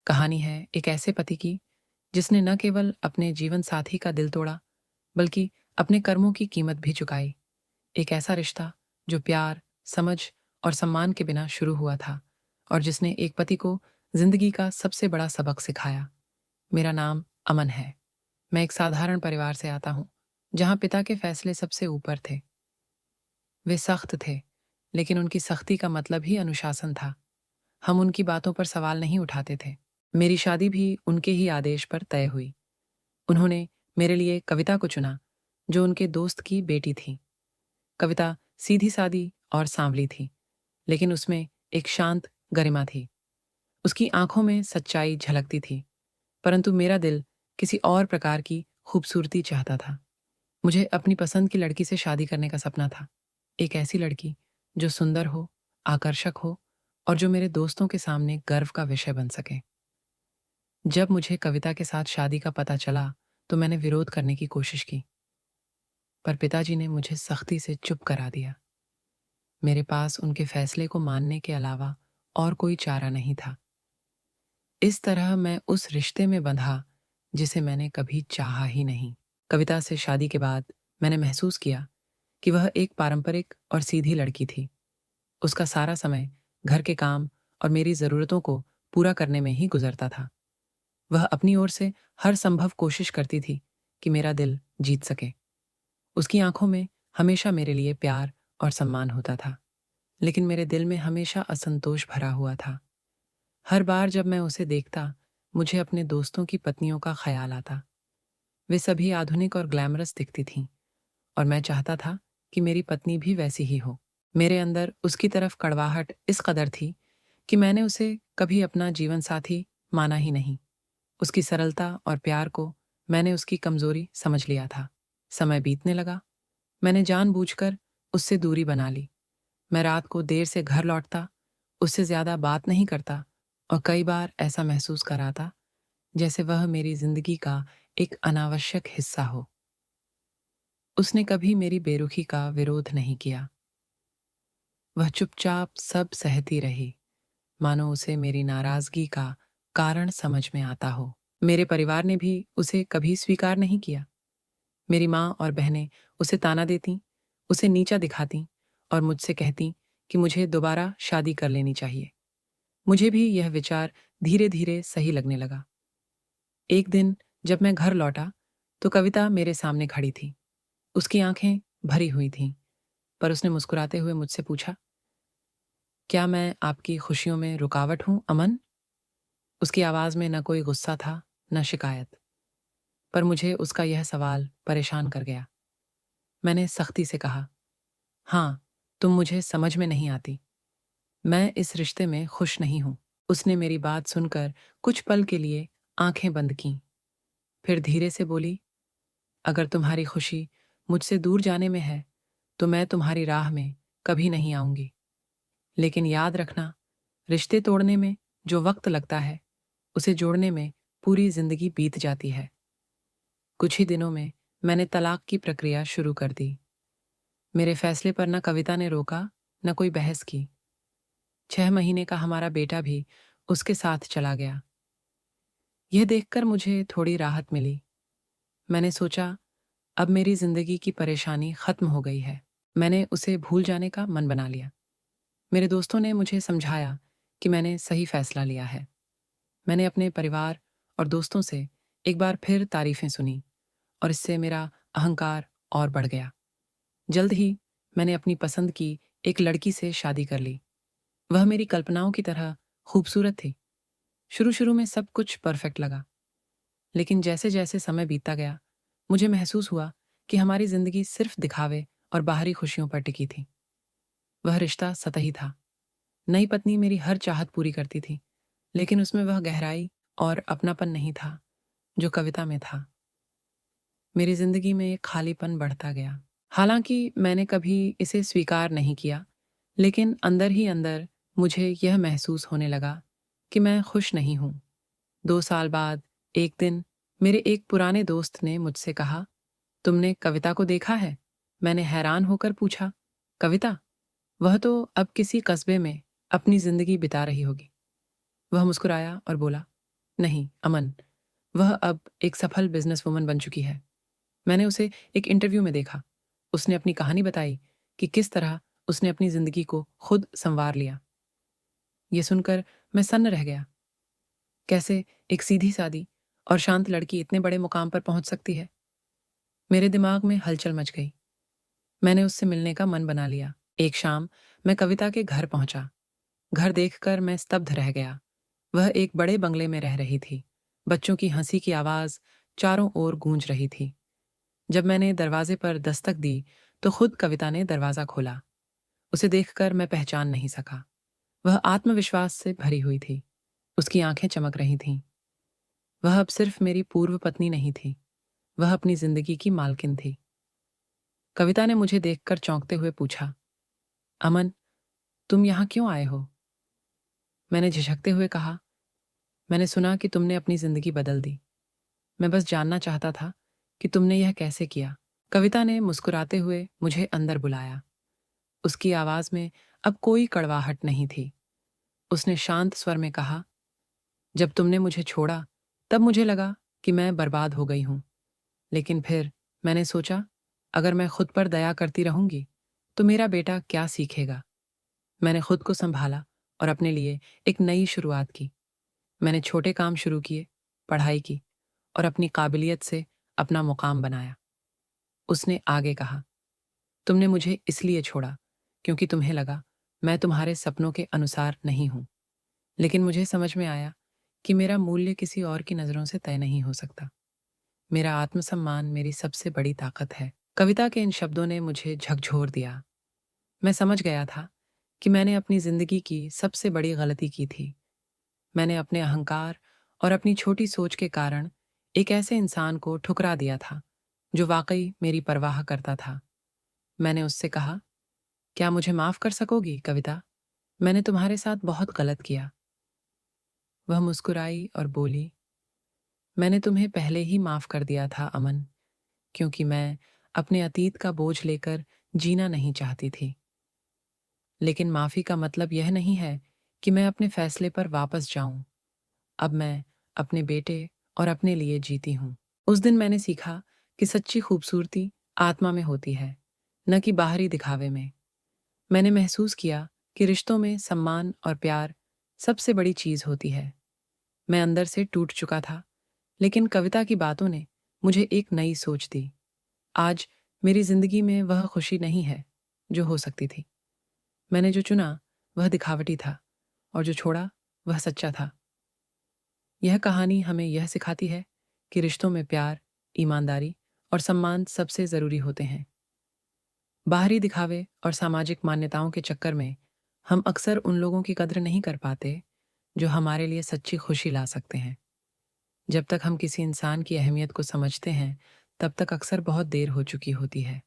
कहानी है एक ऐसे पति की जिसने न केवल अपने जीवन साथी का दिल तोड़ा बल्कि अपने कर्मों की कीमत भी चुकाई। एक ऐसा रिश्ता जो प्यार, समझ और सम्मान के बिना शुरू हुआ था और जिसने एक पति को जिंदगी का सबसे बड़ा सबक सिखाया। मेरा नाम अमन है। मैं एक साधारण परिवार से आता हूँ जहाँ पिता के फैसले सबसे ऊपर थे। वे सख्त थे, लेकिन उनकी सख्ती का मतलब ही अनुशासन था। हम उनकी बातों पर सवाल नहीं उठाते थे। मेरी शादी भी उनके ही आदेश पर तय हुई। उन्होंने मेरे लिए कविता को चुना, जो उनके दोस्त की बेटी थी। कविता सीधी-सादी और सांवली थी, लेकिन उसमें एक शांत गरिमा थी। उसकी आंखों में सच्चाई झलकती थी, परंतु मेरा दिल किसी और प्रकार की खूबसूरती चाहता था। मुझे अपनी पसंद की लड़की से शादी करने का सपना था। एक ऐसी लड़की जो सुंदर हो, आकर्षक हो और जो मेरे दोस्तों के सामने गर्व का विषय बन सके। जब मुझे कविता के साथ शादी का पता चला, तो मैंने विरोध करने की कोशिश की, पर पिताजी ने मुझे सख्ती से चुप करा दिया। मेरे पास उनके फैसले को मानने के अलावा और कोई चारा नहीं था। इस तरह मैं उस रिश्ते में बंधा जिसे मैंने कभी चाहा ही नहीं। कविता से शादी के बाद मैंने महसूस किया कि वह एक पारंपरिक और सीधी लड़की थी। उसका सारा समय घर के काम और मेरी ज़रूरतों को पूरा करने में ही गुजरता था। वह अपनी ओर से हर संभव कोशिश करती थी कि मेरा दिल जीत सके। उसकी आंखों में हमेशा मेरे लिए प्यार और सम्मान होता था, लेकिन मेरे दिल में हमेशा असंतोष भरा हुआ था। हर बार जब मैं उसे देखता, मुझे अपने दोस्तों की पत्नियों का ख्याल आता। वे सभी आधुनिक और ग्लैमरस दिखती थीं, और मैं चाहता था कि मेरी पत्नी भी वैसी ही हो। मेरे अंदर उसकी तरफ कड़वाहट इस कदर थी कि मैंने उसे कभी अपना जीवन साथी माना ही नहीं। उसकी सरलता और प्यार को मैंने उसकी कमजोरी समझ लिया था। समय बीतने लगा, मैंने जानबूझकर उससे दूरी बना ली। मैं रात को देर से घर लौटता, उससे ज्यादा बात नहीं करता और कई बार ऐसा महसूस कराता जैसे वह मेरी जिंदगी का एक अनावश्यक हिस्सा हो। उसने कभी मेरी बेरुखी का विरोध नहीं किया। वह चुपचाप सब सहती रही, मानो उसे मेरी नाराजगी का कारण समझ में आता हो। मेरे परिवार ने भी उसे कभी स्वीकार नहीं किया। मेरी माँ और बहनें उसे ताना देतीं, उसे नीचा दिखातीं और मुझसे कहतीं कि मुझे दोबारा शादी कर लेनी चाहिए। मुझे भी यह विचार धीरे-धीरे सही लगने लगा। एक दिन जब मैं घर लौटा, तो कविता मेरे सामने खड़ी थी। उसकी आंखें भरी हुई थीं, पर उसने मुस्कुराते हुए मुझसे पूछा, क्या मैं आपकी खुशियों में रुकावट हूं, अमन? उसकी आवाज़ में न कोई गुस्सा था, न शिकायत। पर मुझे उसका यह सवाल परेशान कर गया। मैंने सख्ती से कहा, हाँ, तुम मुझे समझ में नहीं आती। मैं इस रिश्ते में खुश नहीं हूं। उसने मेरी बात सुनकर कुछ पल के लिए आंखें बंद कीं, फिर धीरे से बोली, अगर तुम्हारी खुशी मुझसे दूर जाने में है, तो मैं तुम्हारी राह में कभी नहीं आऊंगी। लेकिन याद रखना, रिश्ते तोड़ने में जो वक्त लगता है, उसे जोड़ने में पूरी जिंदगी बीत जाती है। कुछ ही दिनों में मैंने तलाक की प्रक्रिया शुरू कर दी। मेरे फैसले पर न कविता ने रोका, न कोई बहस की। 6 महीने का हमारा बेटा भी उसके साथ चला गया। यह देखकर मुझे थोड़ी राहत मिली। मैंने सोचा, अब मेरी जिंदगी की परेशानी खत्म हो गई है। मैंने उसे भूल जाने का मन बना लिया। मेरे दोस्तों ने मुझे समझाया कि मैंने सही फैसला लिया है। मैंने अपने परिवार और दोस्तों से एक बार फिर तारीफें सुनी और इससे मेरा अहंकार और बढ़ गया। जल्द ही मैंने अपनी पसंद की एक लड़की से शादी कर ली। वह मेरी कल्पनाओं की तरह खूबसूरत थी। शुरू-शुरू में सब कुछ परफेक्ट लगा, लेकिन जैसे-जैसे समय बीतता गया, मुझे महसूस हुआ कि हमारी जिंदगी सिर्फ दिखावे और बाहरी खुशियों पर टिकी थी। वह रिश्ता सतही था। नई पत्नी मेरी हर चाहत पूरी करती थी, लेकिन उसमें वह गहराई और अपनापन नहीं था जो कविता में था। मेरी जिंदगी में एक खालीपन बढ़ता गया। हालांकि मैंने कभी इसे स्वीकार नहीं किया, लेकिन अंदर ही अंदर मुझे यह महसूस होने लगा कि मैं खुश नहीं हूं। 2 साल बाद एक दिन मेरे एक पुराने दोस्त ने मुझसे कहा, तुमने कविता को देखा है? मैंने हैरान होकर पूछा, कविता? वह तो अब किसी कस्बे में अपनी जिंदगी बिता रही होगी। वह मुस्कुराया और बोला, नहीं, अमन, वह अब एक सफल बिजनेस वुमन बन चुकी है। मैंने उसे एक इंटरव्यू में देखा। उसने अपनी कहानी बताई कि किस तरह उसने अपनी जिंदगी को खुद संवार लिया। ये सुनकर मैं सन्न रह गया। कैसे एक सीधी सादी और शांत लड़की इतने बड़े मुकाम पर पहुंच सकती है? मेरे दिमाग में हलचल मच गई। मैंने उससे मिलने का मन बना लिया। एक शाम मैं कविता के घर पहुंचा। घर देखकर मैं स्तब्ध रह गया। वह एक बड़े बंगले में रह रही थी। बच्चों की हंसी की आवाज चारों ओर गूंज रही थी। जब मैंने दरवाजे पर दस्तक दी तो खुद कविता ने दरवाजा खोला। उसे देखकर मैं पहचान नहीं सका। वह आत्मविश्वास से भरी हुई थी। उसकी आंखें चमक रही थीं। वह अब सिर्फ मेरी पूर्व पत्नी नहीं थी, वह अपनी जिंदगी की मालकिन थी। कविता ने मुझे देखकर चौंकते हुए पूछा, अमन, तुम यहाँ क्यों आए हो? मैंने झिझकते हुए कहा, मैंने सुना कि तुमने अपनी जिंदगी बदल दी। मैं बस जानना चाहता था कि तुमने यह कैसे किया। कविता ने मुस्कुराते हुए मुझे अंदर बुलाया। उसकी आवाज में अब कोई कड़वाहट नहीं थी। उसने शांत स्वर में कहा, जब तुमने मुझे छोड़ा तब मुझे लगा कि मैं बर्बाद हो गई हूं। लेकिन फिर मैंने सोचा, अगर मैं खुद पर दया करती रहूंगी तो मेरा बेटा क्या सीखेगा। मैंने खुद को संभाला और अपने लिए एक नई शुरुआत की। मैंने छोटे काम शुरू किए, पढ़ाई की और अपनी काबिलियत से अपना मुकाम बनाया। उसने आगे कहा, तुमने मुझे इसलिए छोड़ा क्योंकि तुम्हें लगा मैं तुम्हारे सपनों के अनुसार नहीं हूं। लेकिन मुझे समझ में आया कि मेरा मूल्य किसी और की नज़रों से तय नहीं हो सकता। मेरा आत्मसम्मान मेरी सबसे बड़ी ताकत है। कविता के इन शब्दों ने मुझे झकझोर दिया। मैं समझ गया था कि मैंने अपनी जिंदगी की सबसे बड़ी गलती की थी। मैंने अपने अहंकार और अपनी छोटी सोच के कारण एक ऐसे इंसान को ठुकरा दिया था जो वाकई मेरी परवाह करता था। मैंने उससे कहा, क्या मुझे माफ कर सकोगी कविता? मैंने तुम्हारे साथ बहुत गलत किया। वह मुस्कुराई और बोली, मैंने तुम्हें पहले ही माफ कर दिया था अमन, क्योंकि मैं अपने अतीत का बोझ लेकर जीना नहीं चाहती थी। लेकिन माफी का मतलब यह नहीं है कि मैं अपने फैसले पर वापस जाऊं। अब मैं अपने बेटे और अपने लिए जीती हूं। उस दिन मैंने सीखा कि सच्ची खूबसूरती आत्मा में होती है, न कि बाहरी दिखावे में। मैंने महसूस किया कि रिश्तों में सम्मान और प्यार सबसे बड़ी चीज होती है। मैं अंदर से टूट चुका था, लेकिन कविता की बातों ने मुझे एक नई सोच दी। आज मेरी जिंदगी में वह खुशी नहीं है जो हो सकती थी। मैंने जो चुना वह दिखावटी था और जो छोड़ा वह सच्चा था। यह कहानी हमें यह सिखाती है कि रिश्तों में प्यार, ईमानदारी और सम्मान सबसे जरूरी होते हैं। बाहरी दिखावे और सामाजिक मान्यताओं के चक्कर में हम अक्सर उन लोगों की कद्र नहीं कर पाते जो हमारे लिए सच्ची खुशी ला सकते हैं। जब तक हम किसी इंसान की अहमियत को समझते हैं, तब तक अक्सर बहुत देर हो चुकी होती है।